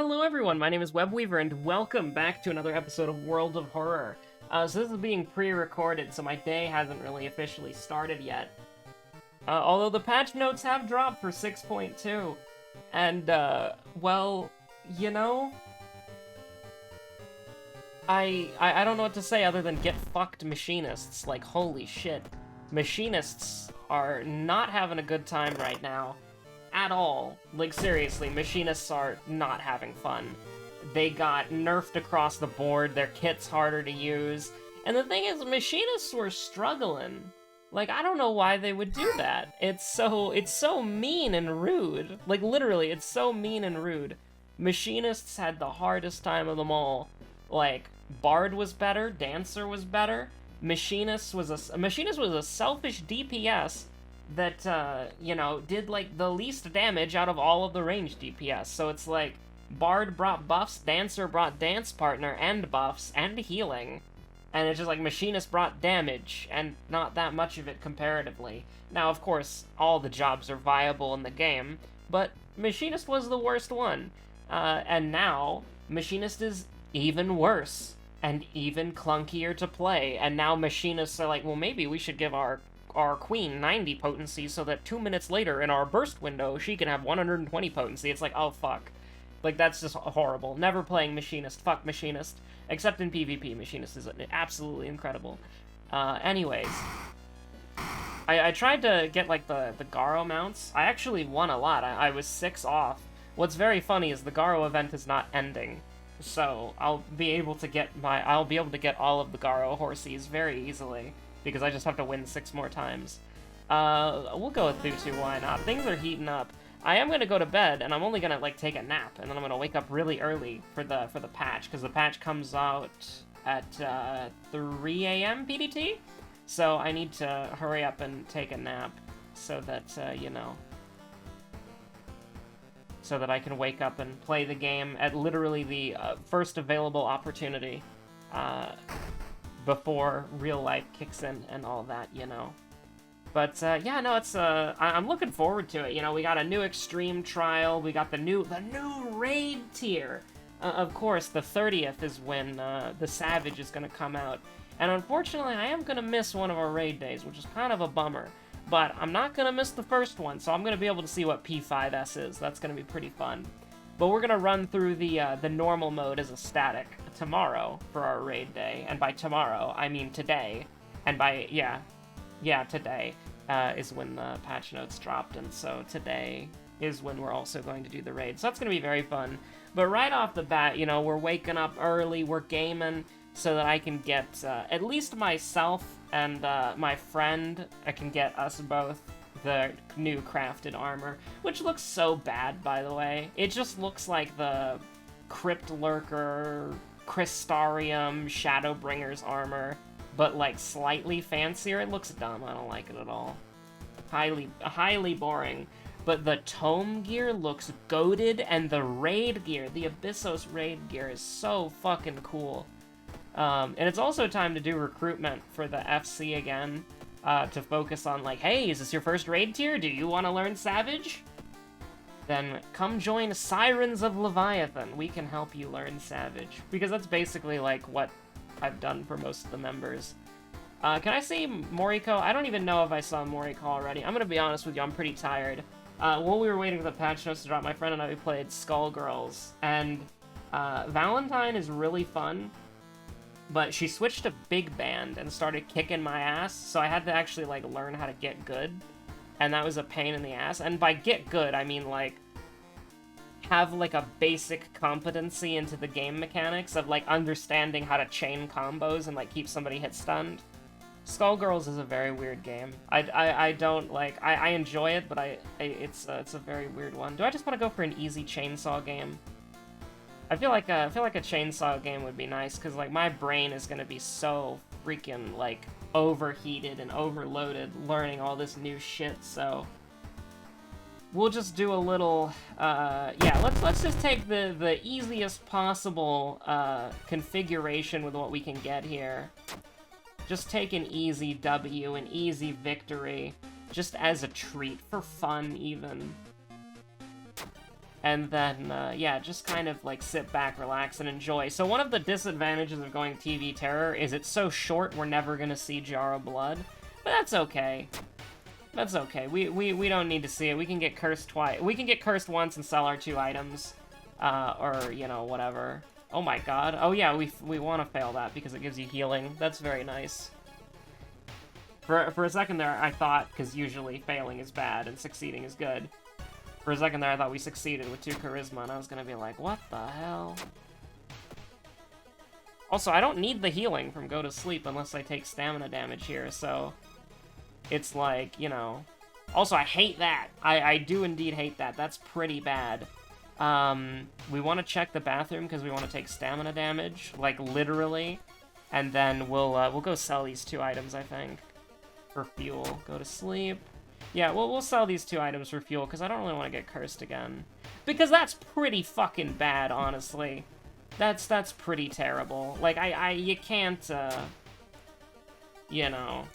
Hello everyone, my name is Webweaver, and welcome back to another episode of World of Horror. So this is being pre-recorded, so my day hasn't really officially started yet. Although the patch notes have dropped for 6.2. And, well, you know... I don't know what to say other than get fucked machinists. Like, holy shit. Machinists are not having a good time right now. At all. Like, seriously, machinists are not having fun. They got nerfed across the board, their kit's harder to use, and the thing is, machinists were struggling. Like, I don't know why they would do that. It's so mean and rude. Like, literally, it's so mean and rude. Machinists had the hardest time of them all. Like, Bard was better, Dancer was better, Machinist was a selfish DPS that, you know, did, like, the least damage out of all of the ranged DPS. So it's like, Bard brought buffs, Dancer brought dance partner, and buffs, and healing. And it's just like, Machinist brought damage, and not that much of it comparatively. Now, of course, all the jobs are viable in the game, but Machinist was the worst one. And now, Machinist is even worse, and even clunkier to play, and now Machinists are like, well, maybe we should give our queen 90 potency so that 2 minutes later in our burst window she can have 120 potency. It's like, oh fuck. Like, that's just horrible. Never playing Machinist. Fuck Machinist. Except in PvP, Machinist is absolutely incredible. Anyways. I tried to get, like, the Garo mounts. I actually won a lot. I was 6 off. What's very funny is the Garo event is not ending. So, I'll be able to get all of the Garo horsies very easily. Because I just have to win 6 more times. We'll go with Thutu, why not? Things are heating up. I am gonna go to bed, and I'm only gonna, like, take a nap, and then I'm gonna wake up really early for the patch, because the patch comes out at 3 a.m. PDT, so I need to hurry up and take a nap, so that, you know, so that I can wake up and play the game at literally the first available opportunity, before real life kicks in and all that, you know. But, yeah, no, it's, I'm looking forward to it, you know. We got a new extreme trial, we got the new raid tier. Of course, the 30th is when, the Savage is gonna come out. And unfortunately, I am gonna miss one of our raid days, which is kind of a bummer. But I'm not gonna miss the first one, so I'm gonna be able to see what P5S is. That's gonna be pretty fun. But we're gonna run through the normal mode as a static tomorrow for our raid day. And by tomorrow, I mean today. And by, yeah, today is when the patch notes dropped, and so today is when we're also going to do the raid. So that's gonna be very fun. But right off the bat, you know, we're waking up early, we're gaming, so that I can get, at least myself and my friend, I can get us both the new crafted armor, which looks so bad, by the way. It just looks like the Crypt Lurker, Crystarium, Shadowbringer's armor, but, like, slightly fancier. It looks dumb. I don't like it at all. Highly boring. But the tome gear looks goated, and the raid gear, the Abyssos raid gear, is so fucking cool. And it's also time to do recruitment for the FC again, to focus on, like, hey, is this your first raid tier? Do you want to learn Savage? Then come join Sirens of Leviathan. We can help you learn Savage. Because that's basically, like, what I've done for most of the members. Can I see Moriko? I don't even know if I saw Moriko already. I'm gonna be honest with you, I'm pretty tired. While we were waiting for the patch notes to drop, my friend and I played Skullgirls, and Valentine is really fun, but she switched to Big Band and started kicking my ass, so I had to actually, like, learn how to get good, and that was a pain in the ass. And by get good, I mean, like, have, like, a basic competency into the game mechanics of, like, understanding how to chain combos and, like, keep somebody hit stunned. Skullgirls is a very weird game. I don't, like, I enjoy it, but it's a very weird one. Do I just want to go for an easy chainsaw game? I feel like a chainsaw game would be nice, because, like, my brain is gonna be so freaking, like, overheated and overloaded learning all this new shit, so we'll just do a little, yeah, let's just take the easiest possible, configuration with what we can get here. Just take an easy W, an easy victory, just as a treat, for fun, even. and then, yeah, just kind of, like, sit back, relax, and enjoy. So one of the disadvantages of going TV Terror is it's so short, we're never gonna see Jar of Blood. But that's okay. That's okay. We don't need to see it. We can get cursed twice. We can get cursed once and sell our 2 items. Or, you know, whatever. Oh my god. Oh yeah, we want to fail that because it gives you healing. That's very nice. For a second there, I thought, because usually failing is bad and succeeding is good. For a second there, I thought we succeeded with 2 charisma, and I was gonna be like, what the hell? Also, I don't need the healing from Go to Sleep unless I take stamina damage here, so... It's like, you know... Also, I hate that! I do indeed hate that. That's pretty bad. We want to check the bathroom because we want to take stamina damage, like, literally. And then we'll go sell these 2 items, I think. For fuel. Go to sleep. Yeah, we'll sell these 2 items for fuel, because I don't really want to get cursed again. Because that's pretty fucking bad, honestly. That's pretty terrible. Like, you can't, you know...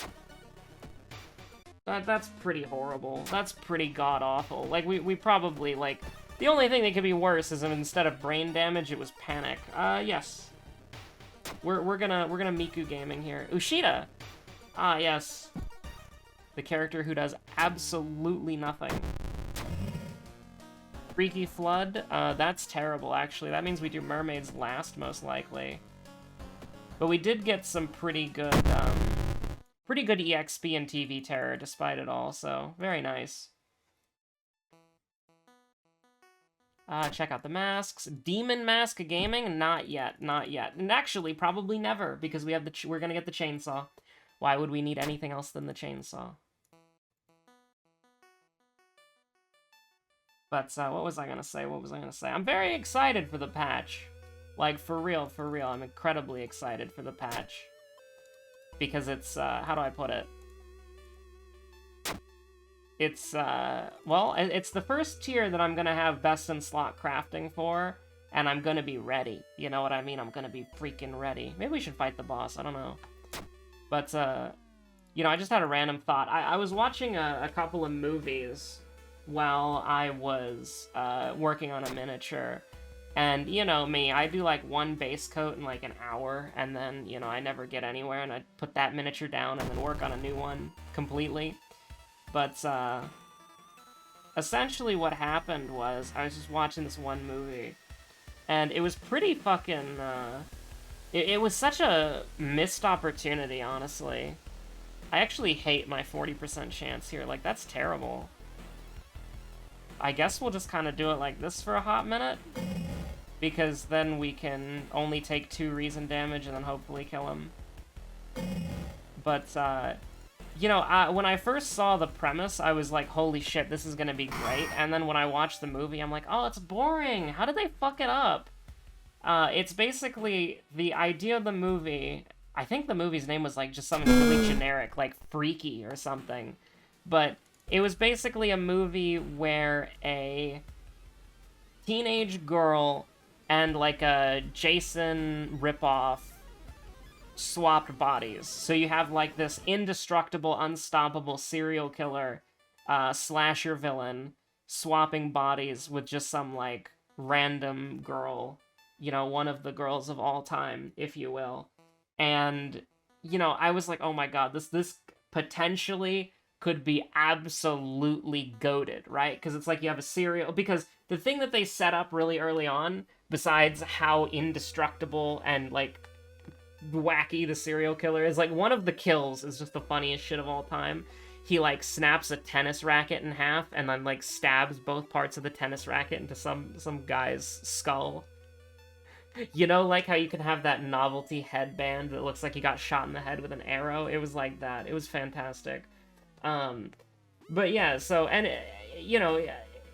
That's pretty horrible. That's pretty god-awful. Like, we probably, like... The only thing that could be worse is if instead of brain damage, it was panic. Yes. We're gonna Miku gaming here. Ushida! Ah, yes. The character who does absolutely nothing. Freaky Flood? That's terrible, actually. That means we do Mermaids last, most likely. But we did get some pretty good EXP in TV Terror, despite it all, so very nice. Check out the masks. Demon Mask Gaming? Not yet, not yet. And actually, probably never, because we have we're gonna get the chainsaw. Why would we need anything else than the chainsaw? But, what was I gonna say? What was I gonna say? I'm very excited for the patch. Like, for real, for real. I'm incredibly excited for the patch. Because it's, how do I put it? It's, well, it's the first tier that I'm gonna have best in slot crafting for, and I'm gonna be ready. You know what I mean? I'm gonna be freaking ready. Maybe we should fight the boss, I don't know. But, you know, I just had a random thought. I was watching a couple of movies while I was, working on a miniature. And, you know me, I do, like, 1 base coat in, like, an hour, and then, you know, I never get anywhere, and I put that miniature down and then work on a new one completely. But, essentially what happened was, I was just watching this one movie, and it was pretty fucking, it was such a missed opportunity, honestly. I actually hate my 40% chance here, like, that's terrible. I guess we'll just kind of do it like this for a hot minute, because then we can only take 2 reason damage and then hopefully kill him. But, you know, when I first saw the premise, I was like, holy shit, this is gonna be great. And then when I watched the movie, I'm like, oh, it's boring. How did they fuck it up? It's basically the idea of the movie. I think the movie's name was like just something really generic, like Freaky or something. But it was basically a movie where a teenage girl and like a Jason ripoff swapped bodies. So you have like this indestructible, unstoppable serial killer, slasher villain, swapping bodies with just some like random girl, you know, one of the girls of all time, if you will. And, you know, I was like, oh my god, this potentially could be absolutely goated, right? Because it's like you have a serial... Because the thing that they set up really early on, besides how indestructible and, like, wacky the serial killer is, like, one of the kills is just the funniest shit of all time. He, like, snaps a tennis racket in half and then, like, stabs both parts of the tennis racket into some guy's skull. You know, like how you can have that novelty headband that looks like you got shot in the head with an arrow? It was like that. It was fantastic. But yeah, so, and, you know,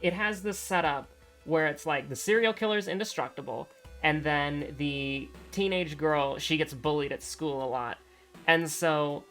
it has this setup where it's like the serial killer's indestructible, and then the teenage girl, she gets bullied at school a lot. And so,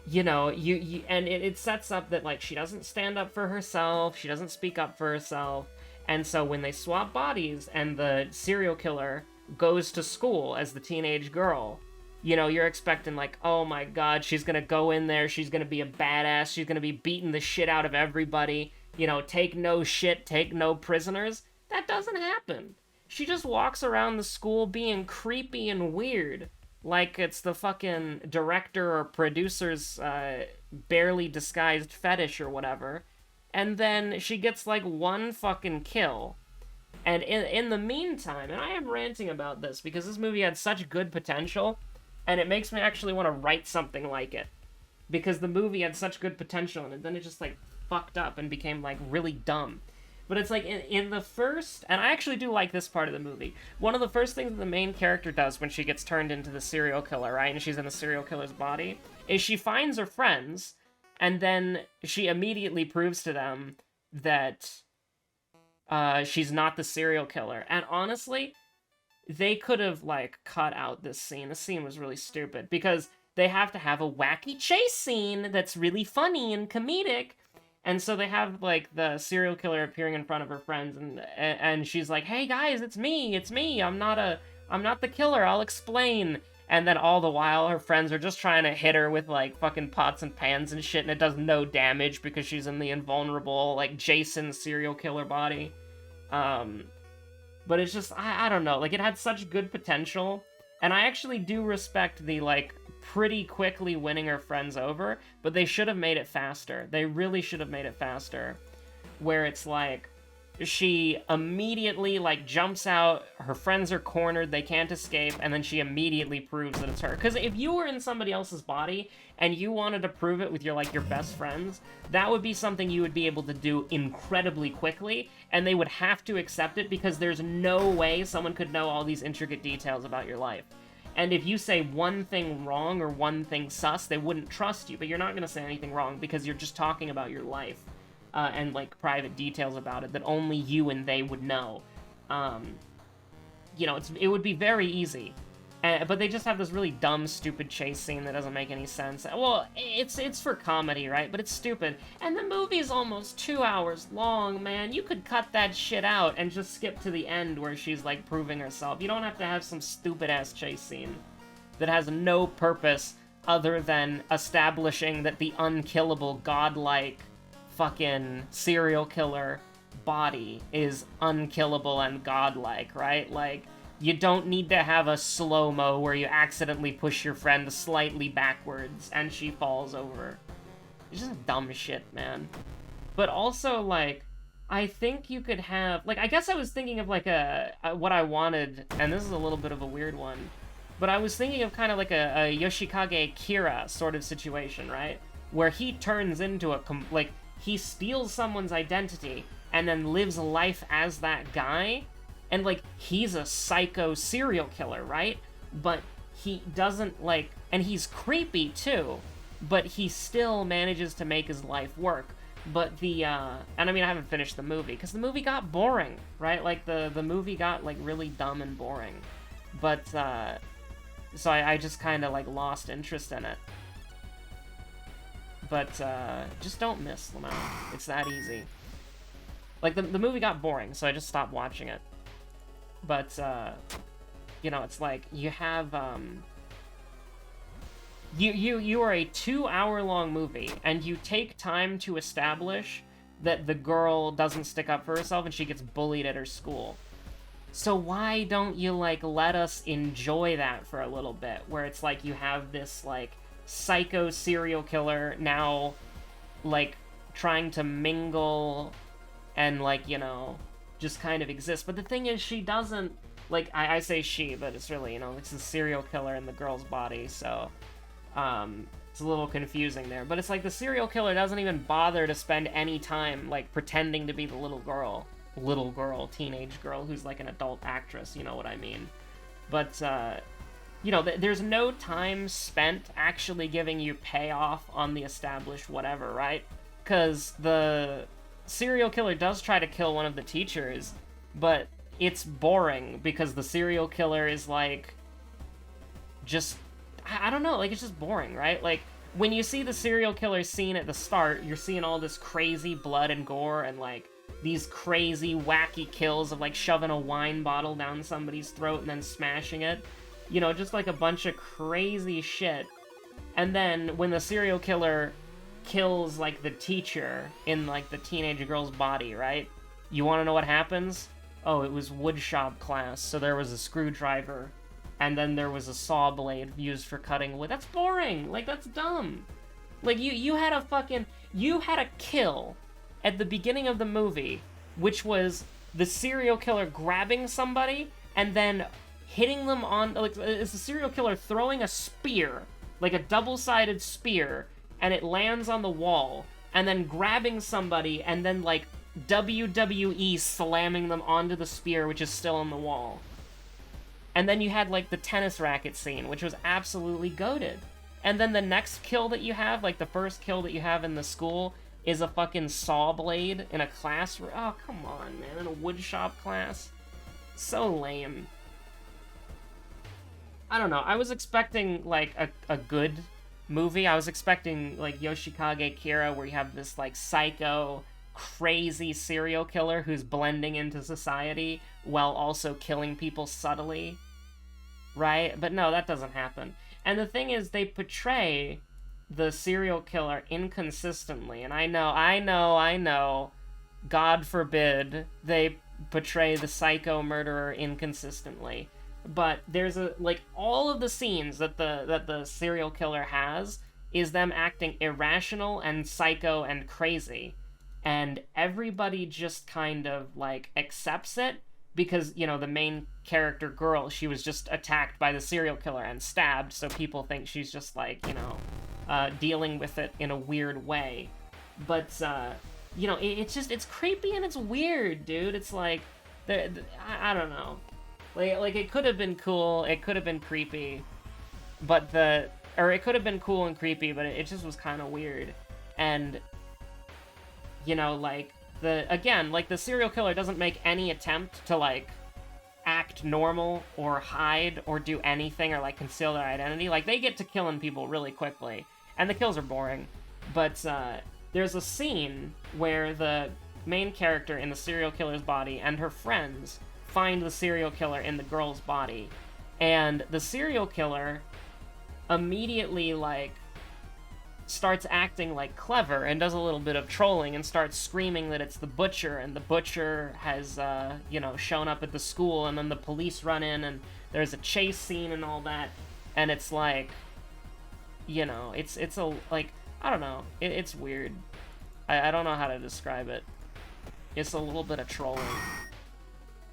you know, and it sets up that, like, she doesn't stand up for herself, she doesn't speak up for herself, and so when they swap bodies and the serial killer goes to school as the teenage girl, you know, you're expecting, like, oh my god, she's gonna go in there, she's gonna be a badass, she's gonna be beating the shit out of everybody, you know, take no shit, take no prisoners. That doesn't happen. She just walks around the school being creepy and weird, like it's the fucking director or producer's barely disguised fetish or whatever. And then she gets like one fucking kill. And in the meantime, and I am ranting about this because this movie had such good potential, and it makes me actually want to write something like it. Because the movie had such good potential, and then it just like fucked up and became like really dumb. But it's like in the first, and I actually do like this part of the movie. One of the first things that the main character does when she gets turned into the serial killer, right, and she's in the serial killer's body, is she finds her friends, and then she immediately proves to them that she's not the serial killer. And honestly, they could have like cut out this scene. The scene was really stupid because they have to have a wacky chase scene that's really funny and comedic. And so they have, like, the serial killer appearing in front of her friends, and she's like, hey, guys, it's me, I'm not the killer, I'll explain. And then all the while, her friends are just trying to hit her with, like, fucking pots and pans and shit, and it does no damage because she's in the invulnerable, like, Jason serial killer body. But it's just, I don't know, like, it had such good potential, and I actually do respect the, like, pretty quickly winning her friends over, but they should have made it faster. They really should have made it faster, where it's like she immediately like jumps out, her friends are cornered, they can't escape, and then she immediately proves that it's her. Because if you were in somebody else's body and you wanted to prove it with your best friends, that would be something you would be able to do incredibly quickly, and they would have to accept it because there's no way someone could know all these intricate details about your life. And if you say one thing wrong or one thing sus, they wouldn't trust you. But you're not going to say anything wrong because you're just talking about your life and, like, private details about it that only you and they would know. You know, it would be very easy. But they just have this really dumb, stupid chase scene that doesn't make any sense. Well, it's for comedy, right? But it's stupid. And the movie's almost 2 hours long, man. You could cut that shit out and just skip to the end where she's, like, proving herself. You don't have to have some stupid-ass chase scene that has no purpose other than establishing that the unkillable, godlike, fucking serial killer body is unkillable and godlike, right? Like, you don't need to have a slow-mo where you accidentally push your friend slightly backwards and she falls over. It's just dumb shit, man. But also, like, I think you could have... Like, I guess I was thinking of, like, what I wanted, and this is a little bit of a weird one, but I was thinking of kind of like a Yoshikage Kira sort of situation, right? Where he turns into a... Like, he steals someone's identity and then lives life as that guy. And, like, he's a psycho serial killer, right? But he doesn't, like... And he's creepy, too. But he still manages to make his life work. But the, And I mean, I haven't finished the movie, because the movie got boring, right? Like, the movie got, like, really dumb and boring. But, So I just kind of, like, lost interest in it. But, just don't miss, Lamau. It's that easy. Like, the movie got boring, so I just stopped watching it. But, you know, it's like, you have, You are a 2-hour-long movie, and you take time to establish that the girl doesn't stick up for herself and she gets bullied at her school. So why don't you, like, let us enjoy that for a little bit, where it's like you have this, like, psycho serial killer now, like, trying to mingle and, like, you know... just kind of exists. But the thing is, she doesn't, like, I say she, but it's really, you know, it's a serial killer in the girl's body, so, it's a little confusing there. But it's like the serial killer doesn't even bother to spend any time, like, pretending to be the little girl, teenage girl, who's, like, an adult actress, you know what I mean. But, you know, there's no time spent actually giving you payoff on the established whatever, right? Because the serial killer does try to kill one of the teachers, but it's boring because the serial killer is, like, just, I don't know, like, it's just boring, right? Like, when you see the serial killer scene at the start, you're seeing all this crazy blood and gore and, like, these crazy, wacky kills of, like, shoving a wine bottle down somebody's throat and then smashing it. You know, just, like, a bunch of crazy shit. And then, when the serial killer kills, like, the teacher in, like, the teenage girl's body, right? You want to know what happens? Oh, it was woodshop class, so there was a screwdriver, and then there was a saw blade used for cutting wood. That's boring! Like, that's dumb! Like, you had a kill at the beginning of the movie, which was the serial killer grabbing somebody, and then hitting them on, like, it's the serial killer throwing a spear, like a double-sided spear, and it lands on the wall, and then grabbing somebody, and then, like, WWE slamming them onto the spear, which is still on the wall. And then you had, like, the tennis racket scene, which was absolutely goated. And then the next kill that you have, like, the first kill that you have in the school, is a fucking saw blade in a class. Oh, come on, man, in a woodshop class. So lame. I don't know, I was expecting, like, a good movie. I was expecting, like, Yoshikage Kira, where you have this, like, psycho, crazy serial killer who's blending into society while also killing people subtly, right? But no, that doesn't happen. And the thing is, they portray the serial killer inconsistently, and I know, God forbid they portray the psycho murderer inconsistently, but there's all of the scenes that the serial killer has is them acting irrational and psycho and crazy. And everybody just kind of, like, accepts it because, you know, the main character girl, she was just attacked by the serial killer and stabbed, so people think she's just, like, you know, dealing with it in a weird way. But, you know, it's creepy and it's weird, dude. It's like, I don't know. Like, it could have been cool, it could have been creepy, but it could have been cool and creepy, but it just was kind of weird. And, you know, like, the serial killer doesn't make any attempt to, like, act normal or hide or do anything or, like, conceal their identity. Like, they get to killing people really quickly, and the kills are boring. But, there's a scene where the main character in the serial killer's body and her friends find the serial killer in the girl's body, and the serial killer immediately, like, starts acting, like, clever and does a little bit of trolling and starts screaming that it's the butcher, and the butcher has, you know, shown up at the school, and then the police run in, and there's a chase scene and all that, and it's like, you know, it's a, like, I don't know, it's weird. I don't know how to describe it. It's a little bit of trolling.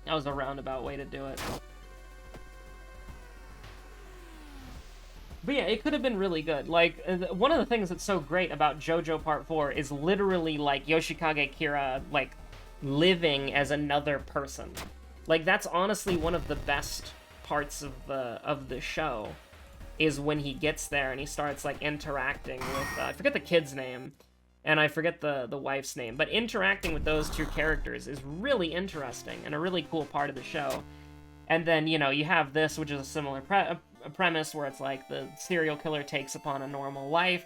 That was a roundabout way to do it. But yeah, it could have been really good. Like, one of the things that's so great about JoJo Part 4 is literally, like, Yoshikage Kira, like, living as another person. Like, that's honestly one of the best parts of the show, is when he gets there and he starts, like, interacting with, I forget the kid's name, and I forget the wife's name, but interacting with those two characters is really interesting and a really cool part of the show. And then, you know, you have this, which is a similar premise, where it's like the serial killer takes upon a normal life,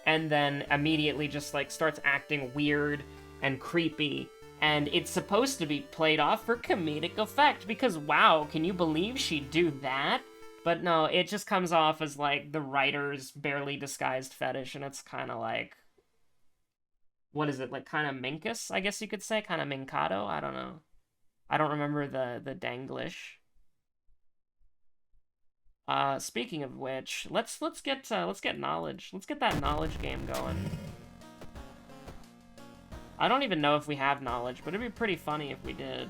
and then immediately just, like, starts acting weird and creepy, and it's supposed to be played off for comedic effect, because, wow, can you believe she'd do that? But no, it just comes off as, like, the writer's barely disguised fetish, and it's kind of like, what is it, like, kind of minkus, I guess you could say? Kind of minkado? I don't know. I don't remember the Danglish. Speaking of which, let's get knowledge. Let's get that knowledge game going. I don't even know if we have knowledge, but it'd be pretty funny if we did.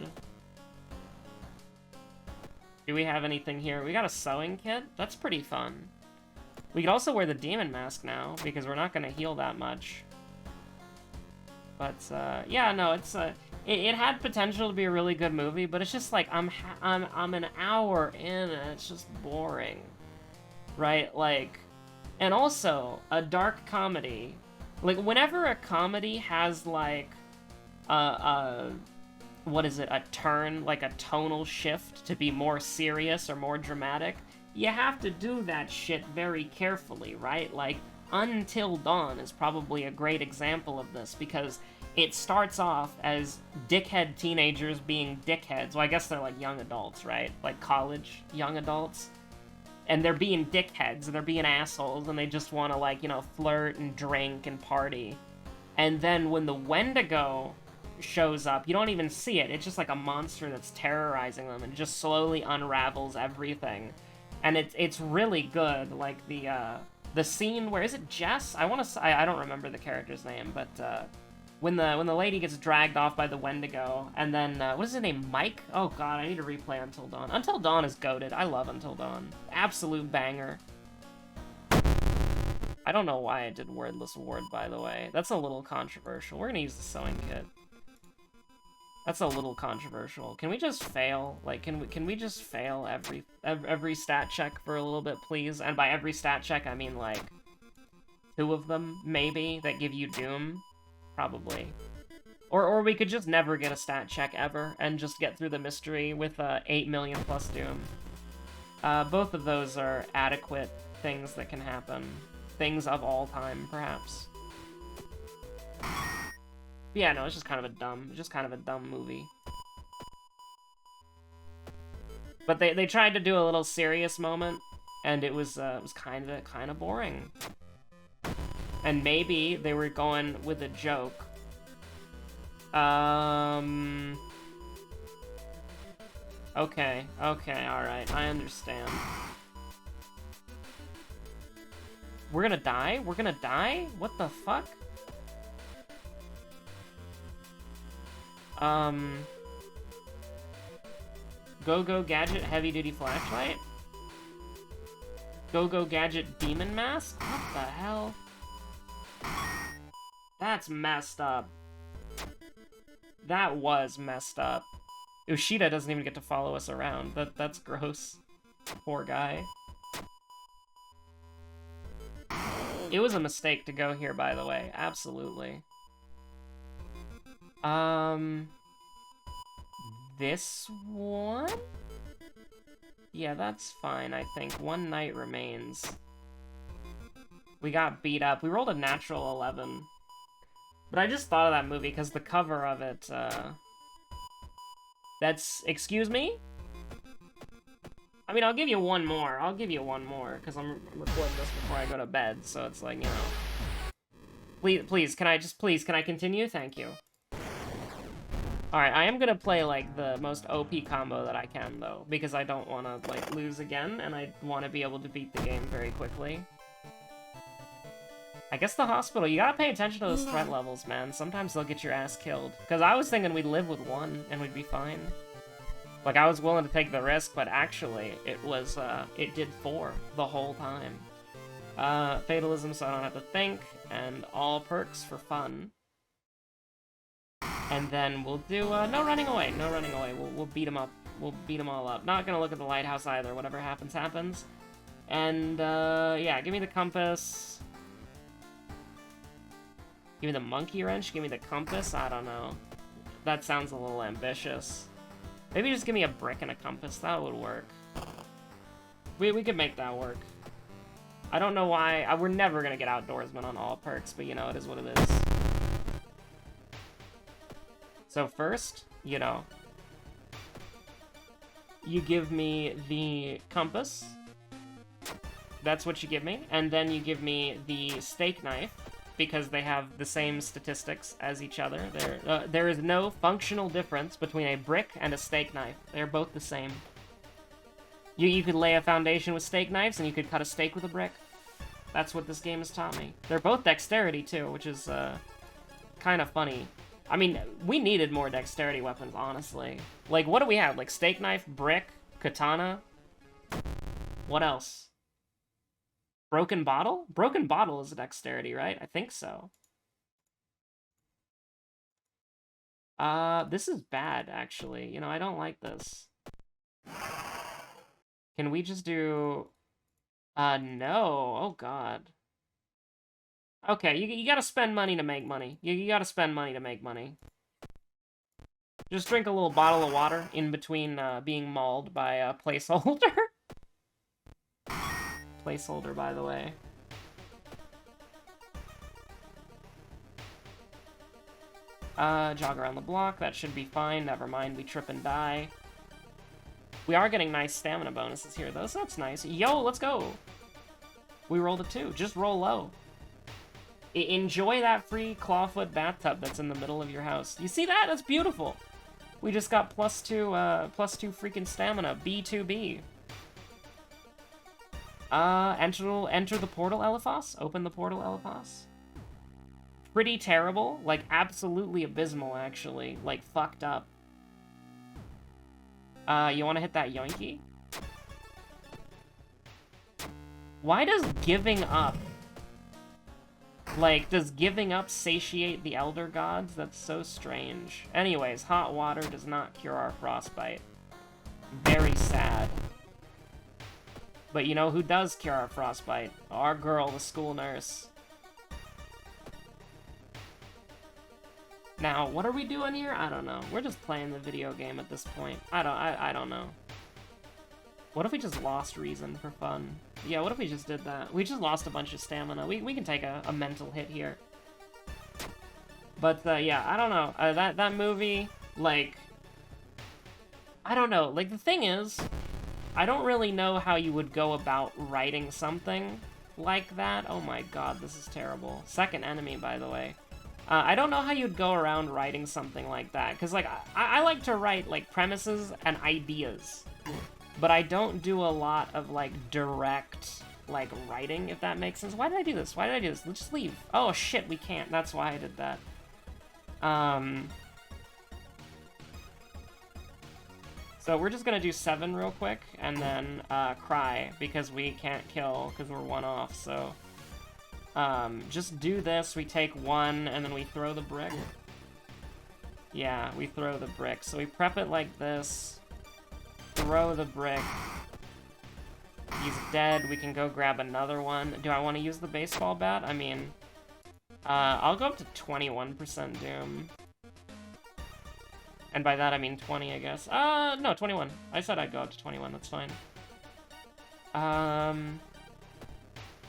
Do we have anything here? We got a sewing kit? That's pretty fun. We could also wear the demon mask now, because we're not gonna heal that much. But, yeah, no, it's, it had potential to be a really good movie, but it's just like, I'm an hour in, and it's just boring. Right? Like, and also, a dark comedy. Like, whenever a comedy has, like, what is it, a turn, like a tonal shift to be more serious or more dramatic, you have to do that shit very carefully, right? Like, Until Dawn is probably a great example of this, because it starts off as dickhead teenagers being dickheads. Well, I guess they're, like, young adults, right? Like, college young adults. and they're being dickheads, and they're being assholes, and they just want to, like, you know, flirt and drink and party. And then when the Wendigo shows up, you don't even see it. It's just like a monster that's terrorizing them and just slowly unravels everything. And it's really good. Like the scene where, is it Jess? I don't remember the character's name, but when the lady gets dragged off by the Wendigo, and then what is his name? Mike? Oh god, I need to replay Until Dawn. Until Dawn is goated. I love Until Dawn. Absolute banger. I don't know why I did Wordless Ward, by the way. That's a little controversial. We're gonna use the sewing kit. That's a little controversial. Can we just fail? Like, can we just fail every stat check for a little bit, please? And by every stat check, I mean, like, 2 of them, maybe, that give you Doom? Probably. Or we could just never get a stat check ever, and just get through the mystery with 8 million plus Doom. Both of those are adequate things that can happen. Things of all time, perhaps. Yeah, no, it's just kind of a dumb movie. But they tried to do a little serious moment, and it was kind of boring. And maybe they were going with a joke. Okay, alright, I understand. We're gonna die? We're gonna die? What the fuck? Go-Go Gadget Heavy Duty Flashlight? Go-Go Gadget Demon Mask? What the hell? That's messed up. That was messed up. Ushida doesn't even get to follow us around. That's gross. Poor guy. It was a mistake to go here, by the way. Absolutely. This one? Yeah, that's fine, I think. One night remains. We got beat up. We rolled a natural 11. But I just thought of that movie because the cover of it, that's... Excuse me? I mean, I'll give you one more. I'll give you one more, because I'm recording this before I go to bed, so it's like, you know... Please, can I continue? Thank you. Alright, I am gonna play, like, the most OP combo that I can, though, because I don't want to, like, lose again, and I want to be able to beat the game very quickly. I guess the hospital, you gotta pay attention to those threat levels, man. Sometimes they'll get your ass killed. Because I was thinking we'd live with 1, and we'd be fine. Like, I was willing to take the risk, but actually, it did 4 the whole time. Fatalism, so I don't have to think, and all perks for fun. And then we'll do, no running away, no running away. We'll beat them up. We'll beat them all up. Not gonna look at the lighthouse either. Whatever happens, happens. And, yeah, give me the compass. Give me the monkey wrench, give me the compass, I don't know. That sounds a little ambitious. Maybe just give me a brick and a compass, that would work. We could make that work. I don't know why, we're never gonna get outdoorsman on all perks, but you know, it is what it is. So first, you know, you give me the compass. That's what you give me. And then you give me the steak knife, because they have the same statistics as each other. There is no functional difference between a brick and a steak knife. They're both the same. You could lay a foundation with steak knives, and you could cut a steak with a brick. That's what this game has taught me. They're both dexterity, too, which is, kind of funny. I mean, we needed more dexterity weapons, honestly. Like, what do we have? Like, steak knife, brick, katana? What else? Broken bottle? Broken bottle is a dexterity, right? I think so. This is bad, actually. You know, I don't like this. Can we just do... no. Oh, God. Okay, you gotta spend money to make money. You gotta spend money to make money. Just drink a little bottle of water in between, being mauled by a placeholder. Placeholder, by the way. Jog around the block. That should be fine. Never mind, we trip and die. We are getting nice stamina bonuses here, though, so that's nice. Yo, let's go! We rolled a 2. Just roll low. Enjoy that free clawfoot bathtub that's in the middle of your house. You see that? That's beautiful! We just got +2 freaking stamina. B2B. Enter the portal, Elephas? Open the portal, Elephas? Pretty terrible. Like, absolutely abysmal, actually. Like, fucked up. You wanna hit that yoinky? Why does giving up... Like, does giving up satiate the Elder Gods? That's so strange. Anyways, hot water does not cure our frostbite. Very sad. But you know who does cure our frostbite? Our girl, the school nurse. Now, what are we doing here? I don't know. We're just playing the video game at this point. I don't know. What if we just lost reason for fun? Yeah, what if we just did that? We just lost a bunch of stamina. We can take a mental hit here. But, yeah, I don't know. That movie, like... I don't know. Like, the thing is, I don't really know how you would go about writing something like that. Oh my god, this is terrible. Second enemy, by the way. I don't know how you'd go around writing something like that, because, like, I like to write, like, premises and ideas, but I don't do a lot of, like, direct, like, writing, if that makes sense. Why did I do this? Why did I do this? Let's just leave. Oh, shit, we can't. That's why I did that. So we're just gonna do 7 real quick, and then, cry, because we can't kill, because we're 1 off, so... just do this, we take 1, and then we throw the brick. Yeah, we throw the brick. So we prep it like this, throw the brick. He's dead, we can go grab another one. Do I want to use the baseball bat? I mean, I'll go up to 21% doom. And by that I mean 20, I guess. No, 21. I said I'd go up to 21, that's fine.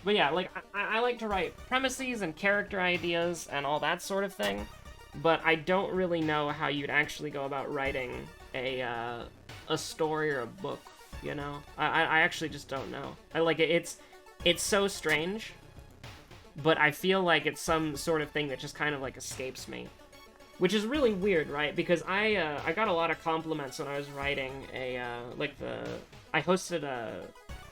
But yeah, like, I like to write premises and character ideas and all that sort of thing, but I don't really know how you'd actually go about writing a story or a book, you know? I actually just don't know. It's so strange, but I feel like it's some sort of thing that just kind of, like, escapes me. Which is really weird, right? Because I got a lot of compliments when I was writing I hosted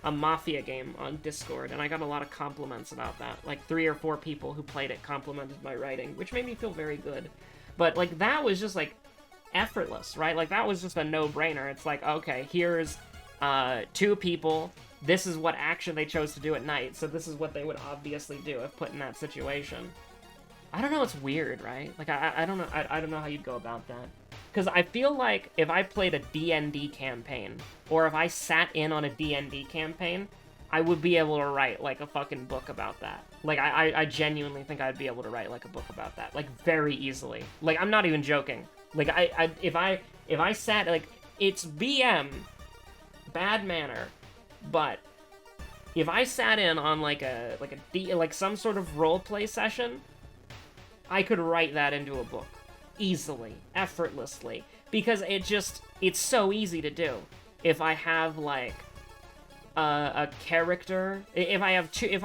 a Mafia game on Discord, and I got a lot of compliments about that. Like, 3 or 4 people who played it complimented my writing, which made me feel very good. But, like, that was just, like, effortless, right? Like, that was just a no-brainer. It's like, okay, here's 2 people, this is what action they chose to do at night, so this is what they would obviously do if put in that situation. I don't know, it's weird, right? Like, I don't know, I don't know how you'd go about that. Because I feel like if I played a D&D campaign, or if I sat in on a D&D campaign, I would be able to write, like, a fucking book about that. Like, I genuinely think I'd be able to write, like, a book about that. Like, very easily. Like, I'm not even joking. Like, if I sat, like, it's BM, bad manner, but if I sat in on, like some sort of roleplay session, I could write that into a book. Easily. Effortlessly. Because it's so easy to do. If I have, like, a character... If I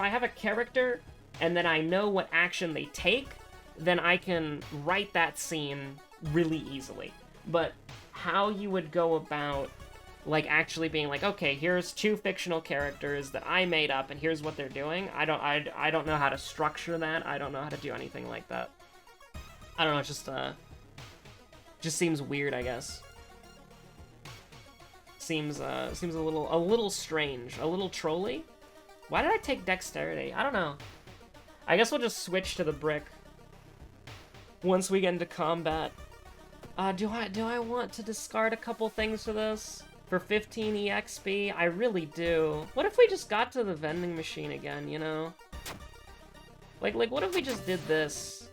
have a character, and then I know what action they take, then I can write that scene really easily. But how you would go about, like, actually being like, okay, here's 2 fictional characters that I made up, and here's what they're doing, I don't know how to structure that, I don't know how to do anything like that. I don't know, it just seems weird, I guess. Seems a little strange, a little trolly. Why did I take dexterity? I don't know. I guess we'll just switch to the brick once we get into combat. Do I want to discard a couple things for this? For 15 EXP? I really do. What if we just got to the vending machine again, you know? Like, what if we just did this?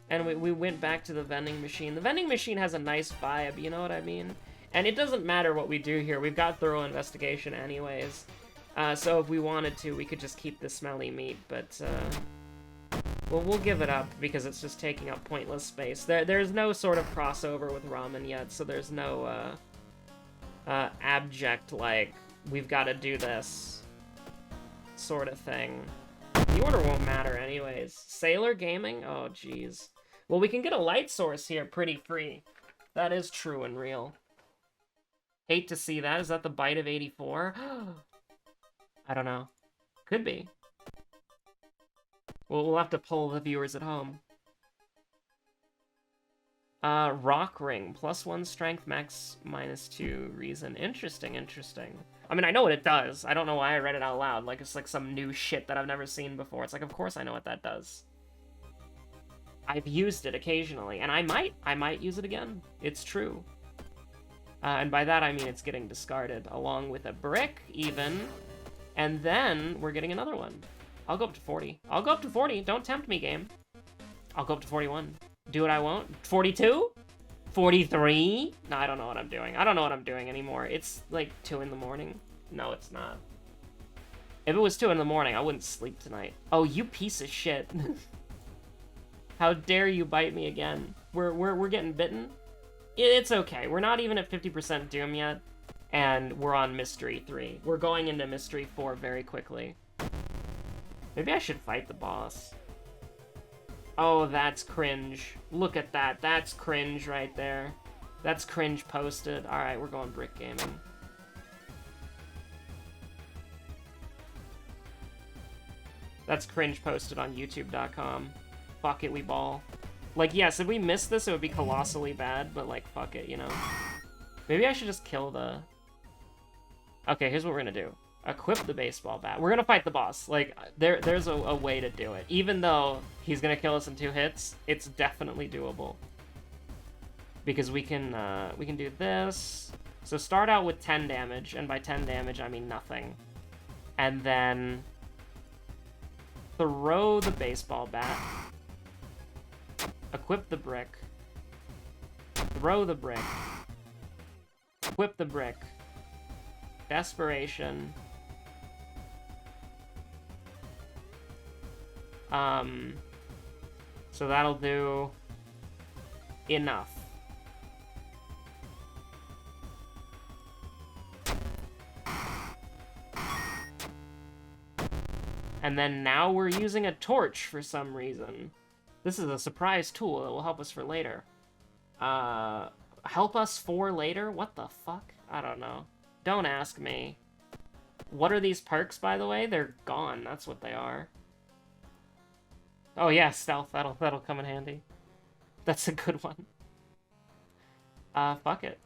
And we went back to the vending machine. The vending machine has a nice vibe, you know what I mean? And it doesn't matter what we do here. We've got thorough investigation anyways. So if we wanted to, we could just keep the smelly meat, but, well, we'll give it up because it's just taking up pointless space. There's no sort of crossover with ramen yet, so there's no abject, like, we've got to do this sort of thing. The order won't matter anyways. Sailor Gaming? Oh, jeez. Well, we can get a light source here pretty free. That is true and real. Hate to see that. Is that the bite of 84? I don't know. Could be. Well, we'll have to poll the viewers at home. Rock Ring. +1 strength, max -2 reason. Interesting, interesting. I mean, I know what it does. I don't know why I read it out loud. Like, it's like some new shit that I've never seen before. It's like, of course I know what that does. I've used it occasionally, and I might use it again. It's true. And by that I mean it's getting discarded, along with a brick, even. And then we're getting another one. I'll go up to 40. I'll go up to 40. Don't tempt me, game. I'll go up to 41. Do what I won't. 42? 43? No, I don't know what I'm doing. I don't know what I'm doing anymore. It's like 2 in the morning. No, it's not. If it was 2 in the morning, I wouldn't sleep tonight. Oh, you piece of shit. How dare you bite me again? We're getting bitten? It's okay. We're not even at 50% Doom yet, and we're on Mystery 3. We're going into Mystery 4 very quickly. Maybe I should fight the boss. Oh, that's cringe. Look at that. That's cringe right there. That's cringe posted. Alright, we're going brick gaming. That's cringe posted on youtube.com. Fuck it, we ball. Like, yes, if we missed this, it would be colossally bad, but, like, fuck it, you know? Maybe I should just kill the... Okay, here's what we're gonna do. Equip the baseball bat. We're gonna fight the boss. Like, there's a way to do it. Even though he's gonna kill us in 2 hits, it's definitely doable. Because we can do this. So start out with 10 damage, and by 10 damage, I mean nothing. And then... throw the baseball bat. Equip the brick. Throw the brick. Equip the brick. Desperation. So that'll do enough. And then now we're using a torch for some reason. This is a surprise tool that will help us for later. Help us for later? What the fuck? I don't know. Don't ask me. What are these perks, by the way? They're gone. That's what they are. Oh yeah, stealth. That'll come in handy. That's a good one. Fuck it.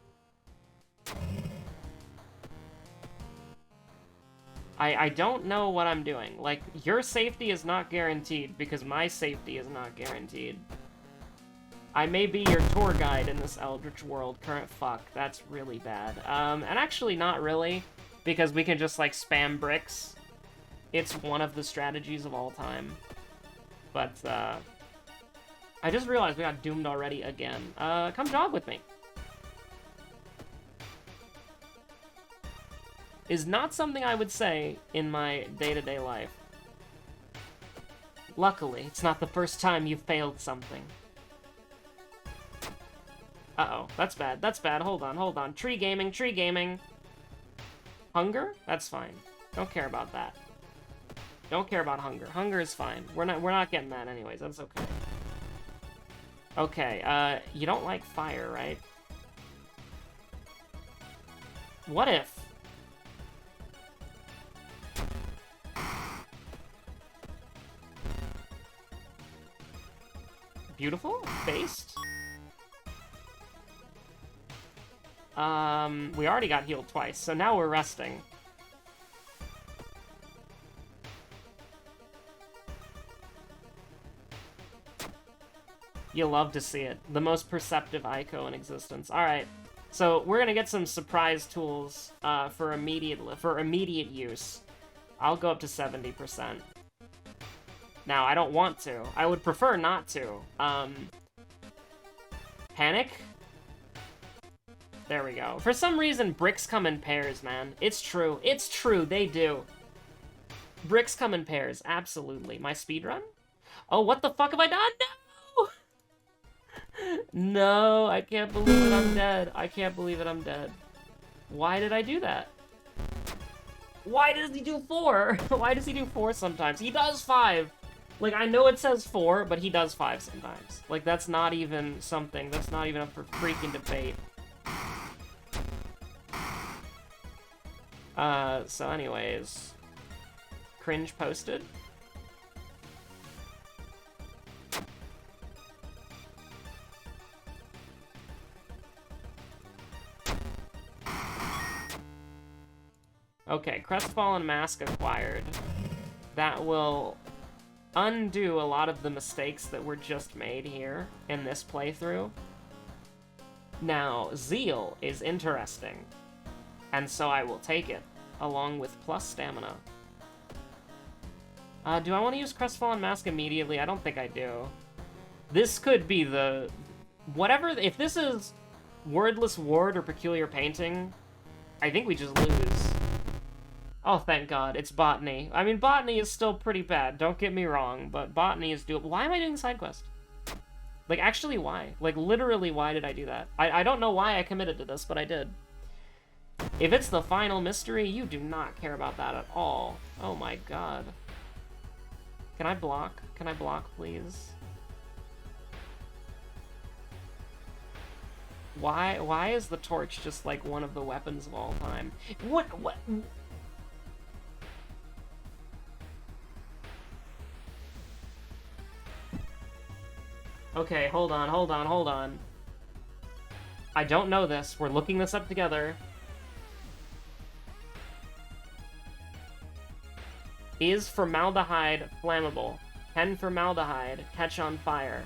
I don't know what I'm doing. Like, your safety is not guaranteed, because my safety is not guaranteed. I may be your tour guide in this Eldritch world. Current fuck. That's really bad. And actually not really, because we can just, like, spam bricks. It's one of the strategies of all time. But, I just realized we got doomed already again. Come jog with me. Is not something I would say in my day-to-day life. Luckily, it's not the first time you've failed something. Uh-oh, that's bad, that's bad. Hold on. Tree gaming, tree gaming. Hunger? That's fine. Don't care about that. Don't care about hunger. Hunger is fine. We're not getting that anyways, that's okay. Okay, you don't like fire, right? What if... Beautiful? Based? We already got healed twice, so now we're resting. You love to see it. The most perceptive Ico in existence. Alright, so we're gonna get some surprise tools for immediate use. I'll go up to 70%. Now, I don't want to. I would prefer not to. Panic? There we go. For some reason, bricks come in pairs, man. It's true. It's true, they do. Bricks come in pairs, absolutely. My speedrun? Oh, what the fuck have I done? No! No, I can't believe it, I'm dead. I can't believe it, I'm dead. Why did I do that? Why does he do 4? Why does he do 4 sometimes? He does 5! Like, I know it says 4, but he does 5 sometimes. Like, that's not even something. That's not even up for freaking debate. So anyways. Cringe posted. Okay, Crestfallen Mask acquired. That will undo a lot of the mistakes that were just made here in this playthrough. Now, Zeal is interesting, and so I will take it, along with plus stamina. Do I want to use Crestfallen Mask immediately? I don't think I do. This could be the... whatever... if this is Wordless Ward or Peculiar Painting, I think we just lose. Oh, thank God, it's Botany. I mean, Botany is still pretty bad, don't get me wrong, but Botany is doable. Why am I doing the side quest? Like, actually, why? Like, literally, why did I do that? I don't know why I committed to this, but I did. If it's the final mystery, you do not care about that at all. Oh my God. Can I block? Can I block, please? Why is the torch just, like, one of the weapons of all time? What? Okay, hold on. I don't know this. We're looking this up together. Is formaldehyde flammable? Can formaldehyde catch on fire?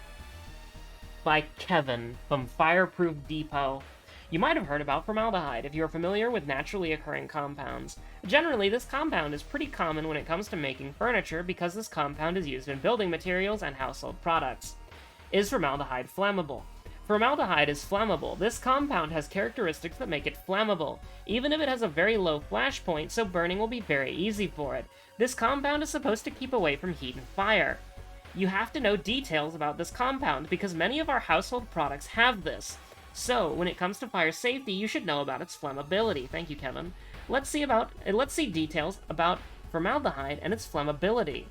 By Kevin from Fireproof Depot. You might have heard about formaldehyde if you're familiar with naturally occurring compounds. Generally, this compound is pretty common when it comes to making furniture because this compound is used in building materials and household products. Is formaldehyde flammable? Formaldehyde is flammable. This compound has characteristics that make it flammable, even if it has a very low flash point, so burning will be very easy for it. This compound is supposed to keep away from heat and fire. You have to know details about this compound, because many of our household products have this. So, when it comes to fire safety, you should know about its flammability. Thank you, Kevin. Let's see details about formaldehyde and its flammability.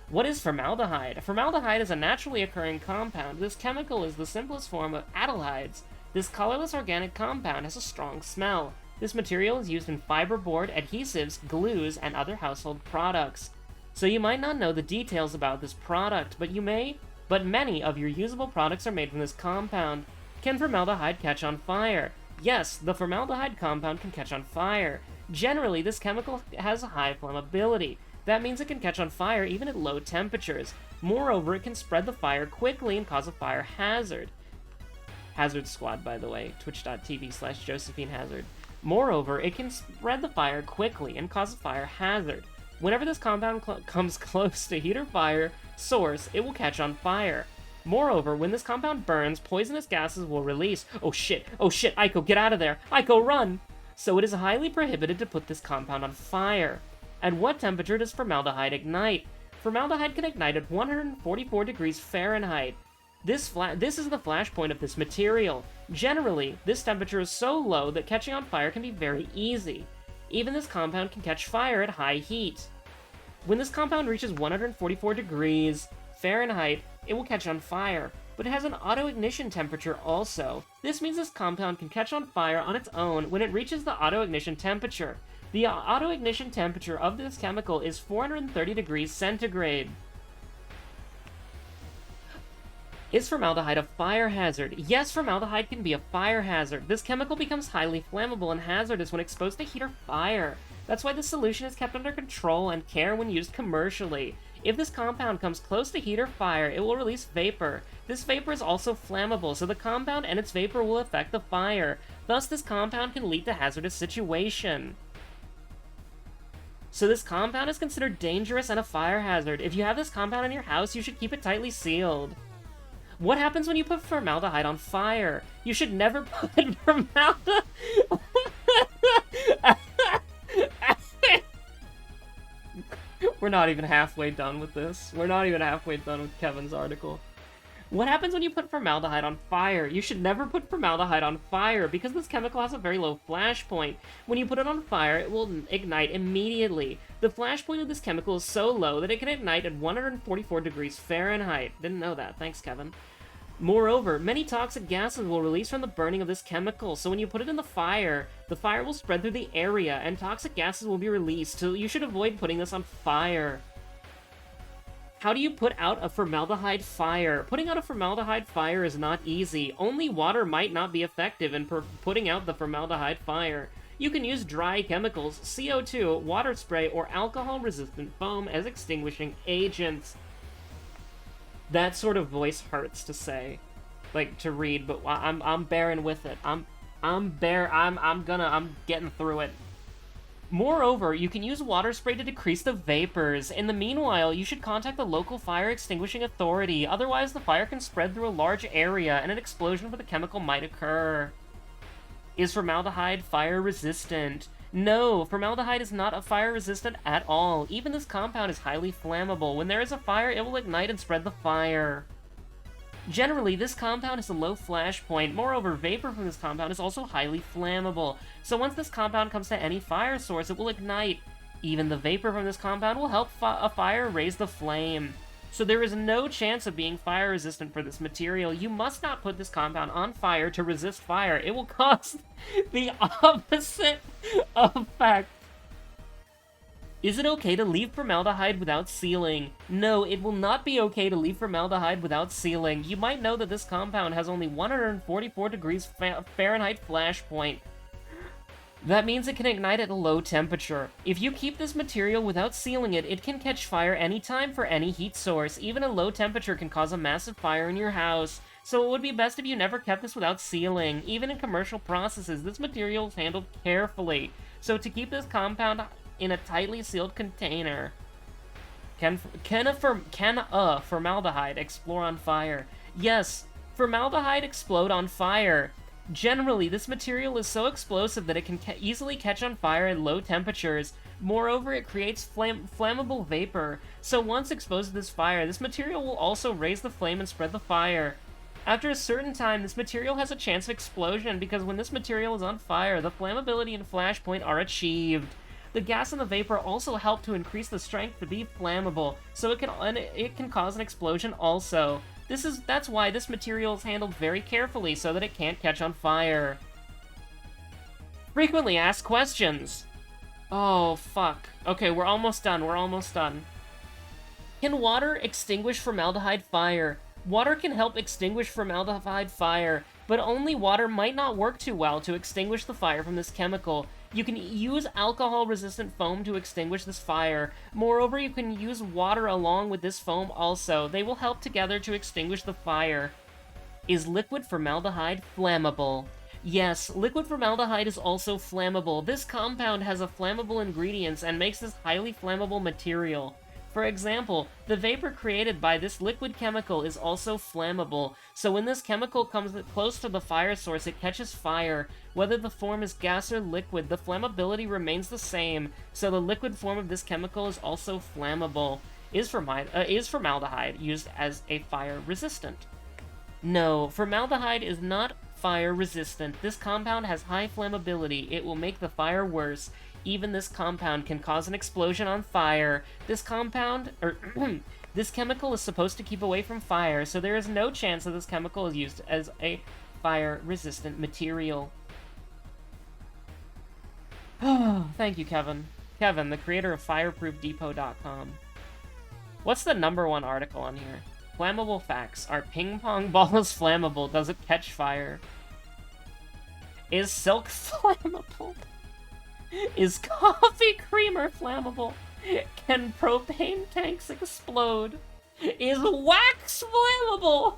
What is formaldehyde? Formaldehyde is a naturally occurring compound. This chemical is the simplest form of aldehydes. This colorless organic compound has a strong smell. This material is used in fiberboard, adhesives, glues, and other household products. So you might not know the details about this product, but many of your usable products are made from this compound. Can formaldehyde catch on fire? Yes, the formaldehyde compound can catch on fire. Generally, this chemical has a high flammability. That means it can catch on fire even at low temperatures. Moreover, it can spread the fire quickly and cause a fire hazard. Hazard Squad, by the way, twitch.tv/JosephineHazard. Moreover, it can spread the fire quickly and cause a fire hazard. Whenever this compound comes close to heat or fire source, it will catch on fire. Moreover, when this compound burns, poisonous gases will release. Oh shit, Aiko, get out of there! Aiko, run! So it is highly prohibited to put this compound on fire. At what temperature does formaldehyde ignite? Formaldehyde can ignite at 144 degrees Fahrenheit. This is the flash point of this material. Generally, this temperature is so low that catching on fire can be very easy. Even this compound can catch fire at high heat. When this compound reaches 144 degrees Fahrenheit, it will catch on fire, but it has an auto-ignition temperature also. This means this compound can catch on fire on its own when it reaches the auto-ignition temperature. The auto-ignition temperature of this chemical is 430 degrees centigrade. Is formaldehyde a fire hazard? Yes, formaldehyde can be a fire hazard. This chemical becomes highly flammable and hazardous when exposed to heat or fire. That's why the solution is kept under control and care when used commercially. If this compound comes close to heat or fire, it will release vapor. This vapor is also flammable, so the compound and its vapor will affect the fire. Thus, this compound can lead to hazardous situation. So this compound is considered dangerous and a fire hazard. If you have this compound in your house, you should keep it tightly sealed. What happens when you put formaldehyde on fire? You should never put formaldehyde... We're not even halfway done with this. We're not even halfway done with Kevin's article. What happens when you put formaldehyde on fire? You should never put formaldehyde on fire because this chemical has a very low flash point. When you put it on fire, it will ignite immediately. The flash point of this chemical is so low that it can ignite at 144 degrees Fahrenheit. Didn't know that. Thanks, Kevin. Moreover, many toxic gases will release from the burning of this chemical, so when you put it in the fire will spread through the area, and toxic gases will be released, so you should avoid putting this on fire. How do you put out a formaldehyde fire? Putting out a formaldehyde fire is not easy. Only water might not be effective in putting out the formaldehyde fire. You can use dry chemicals, CO2, water spray, or alcohol-resistant foam as extinguishing agents. That sort of voice hurts to say, like, to read, but I'm bearing with it. I'm getting through it. Moreover, you can use water spray to decrease the vapors. In the meanwhile, you should contact the local fire extinguishing authority, otherwise the fire can spread through a large area and an explosion for the chemical might occur. Is formaldehyde fire resistant? No, formaldehyde is not fire resistant at all. Even this compound is highly flammable. When there is a fire, it will ignite and spread the fire. Generally, this compound has a low flash point. Moreover, vapor from this compound is also highly flammable. So once this compound comes to any fire source, it will ignite. Even the vapor from this compound will help a fire raise the flame. So there is no chance of being fire resistant for this material. You must not put this compound on fire to resist fire. It will cause the opposite effect. Is it okay to leave formaldehyde without sealing? No, it will not be okay to leave formaldehyde without sealing. You might know that this compound has only 144 degrees Fahrenheit flash point. That means it can ignite at a low temperature. If you keep this material without sealing it, it can catch fire anytime for any heat source. Even a low temperature can cause a massive fire in your house. So it would be best if you never kept this without sealing. Even in commercial processes, this material is handled carefully. So to keep this compound in a tightly sealed container. Can a formaldehyde explode on fire? Yes, formaldehyde explode on fire. Generally, this material is so explosive that it can easily catch on fire at low temperatures. Moreover, it creates flammable vapor, so once exposed to this fire, this material will also raise the flame and spread the fire. After a certain time, this material has a chance of explosion because when this material is on fire, the flammability and flash point are achieved. The gas and the vapor also help to increase the strength to be flammable, so it can cause an explosion also. That's why this material is handled very carefully so that it can't catch on fire. Frequently asked questions. Oh, fuck. Okay, we're almost done. Can water extinguish formaldehyde fire? Water can help extinguish formaldehyde fire, but only water might not work too well to extinguish the fire from this chemical. You can use alcohol-resistant foam to extinguish this fire. Moreover, you can use water along with this foam also. They will help together to extinguish the fire. Is liquid formaldehyde flammable? Yes, liquid formaldehyde is also flammable. This compound has a flammable ingredients and makes this highly flammable material. For example, the vapor created by this liquid chemical is also flammable, so when this chemical comes close to the fire source, it catches fire. Whether the form is gas or liquid, the flammability remains the same, so the liquid form of this chemical is also flammable. Is formaldehyde used as a fire resistant? No, formaldehyde is not fire resistant. This compound has high flammability. It will make the fire worse. Even this compound can cause an explosion on fire. This chemical is supposed to keep away from fire, so there is no chance that this chemical is used as a fire-resistant material. Oh, thank you, Kevin. Kevin, the creator of FireproofDepot.com. What's the #1 article on here? Flammable facts. Are ping pong balls flammable? Does it catch fire? Is silk flammable? Is coffee creamer flammable? Can propane tanks explode? Is wax flammable?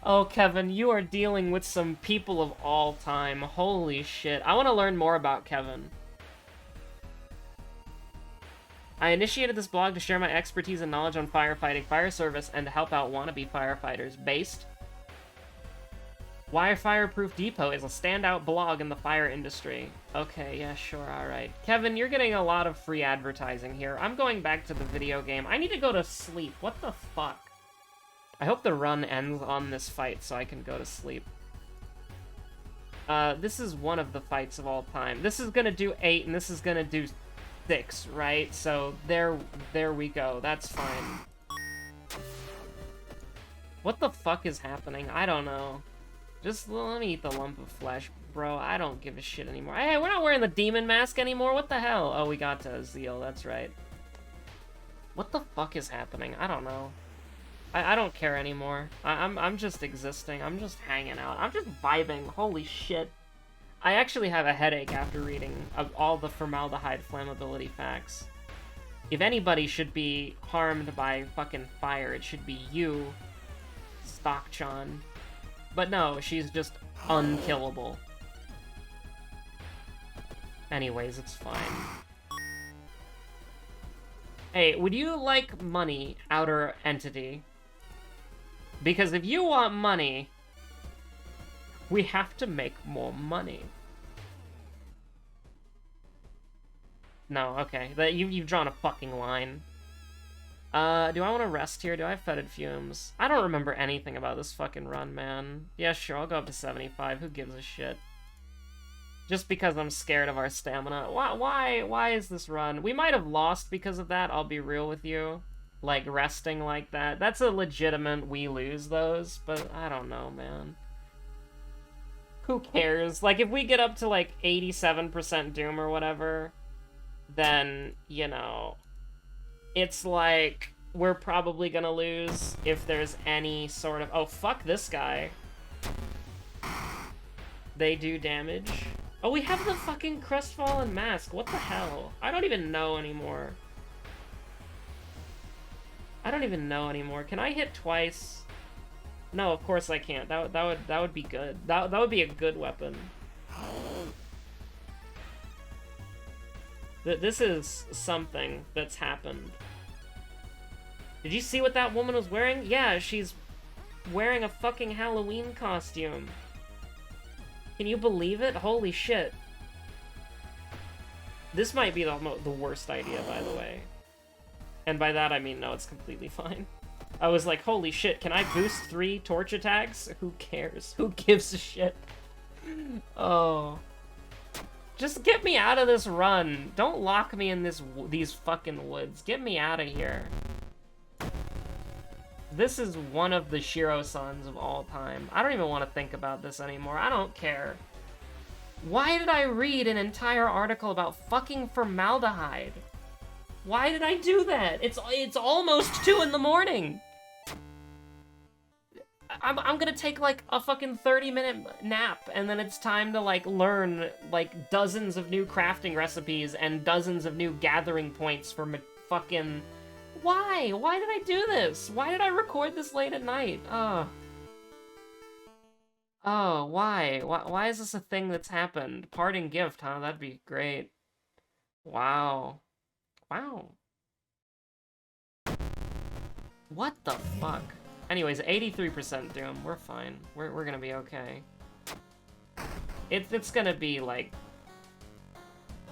Oh, Kevin, you are dealing with some people of all time. Holy shit. I want to learn more about Kevin. I initiated this blog to share my expertise and knowledge on firefighting, fire service, and to help out wannabe firefighters. Based? Why Fireproof Depot is a standout blog in the fire industry. Okay, yeah, sure, alright. Kevin, you're getting a lot of free advertising here. I'm going back to the video game. I need to go to sleep. What the fuck? I hope the run ends on this fight so I can go to sleep. This is one of the fights of all time. This is gonna do 8, and this is gonna do 6, right? So there we go. That's fine. What the fuck is happening? I don't know. Just let me eat the lump of flesh, bro. I don't give a shit anymore. Hey, we're not wearing the demon mask anymore. What the hell? Oh, we got to Zeal. That's right. What the fuck is happening? I don't know. I don't care anymore. I'm just existing. I'm just hanging out. I'm just vibing. Holy shit. I actually have a headache after reading all the formaldehyde flammability facts. If anybody should be harmed by fucking fire, it should be you, Stockchan. But no, she's just unkillable. Anyways, it's fine. Hey, would you like money, outer entity? Because if you want money, we have to make more money. No, okay. You've drawn a fucking line. Do I want to rest here? Do I have fetid fumes? I don't remember anything about this fucking run, man. Yeah, sure, I'll go up to 75. Who gives a shit? Just because I'm scared of our stamina. Why is this run? We might have lost because of that, I'll be real with you. Like, resting like that. That's a legitimate we lose those, but I don't know, man. Who cares? Like, if we get up to, like, 87% Doom or whatever, then, you know, it's like, we're probably gonna lose if there's any sort of... Oh, fuck this guy. They do damage. Oh, we have the fucking Crestfallen Mask. What the hell? I don't even know anymore. I don't even know anymore. Can I hit twice? No, of course I can't. That would be good. That would be a good weapon. This is something that's happened. Did you see what that woman was wearing? Yeah, she's wearing a fucking Halloween costume. Can you believe it? Holy shit. This might be the worst idea, by the way. And by that I mean, no, it's completely fine. I was like, holy shit, can I boost 3 torch attacks? Who cares? Who gives a shit? Oh. Just get me out of this run. Don't lock me in these fucking woods. Get me out of here. This is one of the Shiro-sans of all time. I don't even want to think about this anymore. I don't care. Why did I read an entire article about fucking formaldehyde? Why did I do that? It's almost 2 in the morning. I'm gonna take like a fucking 30-minute nap, and then it's time to like learn like dozens of new crafting recipes and dozens of new gathering points for fucking... Why? Why did I do this? Why did I record this late at night? Oh, why? Why is this a thing that's happened? Parting gift, huh? That'd be great. Wow. Wow. What the fuck? Anyways, 83% Doom. We're fine. We're gonna be okay. It's gonna be like...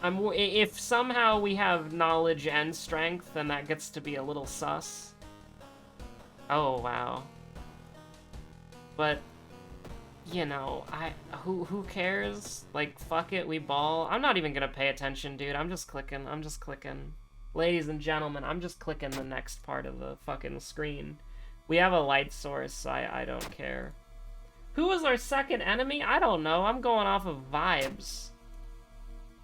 if somehow we have knowledge and strength, then that gets to be a little sus. Oh, wow. But, you know, who cares? Like, fuck it, we ball. I'm not even gonna pay attention, dude. I'm just clicking. Ladies and gentlemen, I'm just clicking the next part of the fucking screen. We have a light source, I don't care. Who was our second enemy? I don't know, I'm going off of vibes.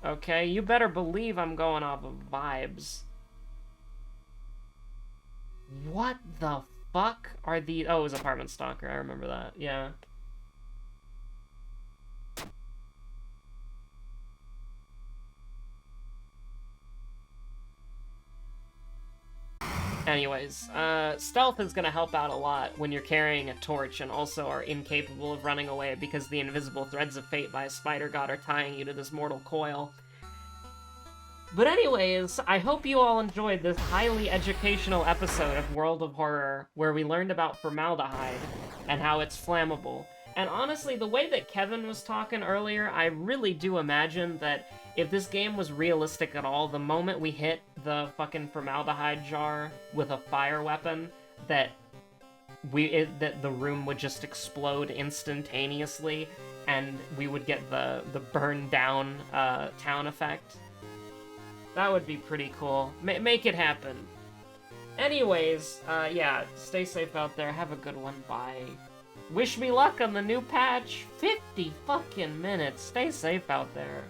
Okay, you better believe I'm going off of vibes. What the fuck are these? Oh, it was Apartment Stalker, I remember that, yeah. Anyways, stealth is gonna help out a lot when you're carrying a torch and also are incapable of running away because the invisible threads of fate by a spider god are tying you to this mortal coil. But anyways, I hope you all enjoyed this highly educational episode of World of Horror, where we learned about formaldehyde and how it's flammable. And honestly, the way that Kevin was talking earlier, I really do imagine that if this game was realistic at all, the moment we hit the fucking formaldehyde jar with a fire weapon, that the room would just explode instantaneously, and we would get the burn down town effect. That would be pretty cool. Make it happen. Anyways, yeah, stay safe out there. Have a good one. Bye. Wish me luck on the new patch. 50 fucking minutes. Stay safe out there.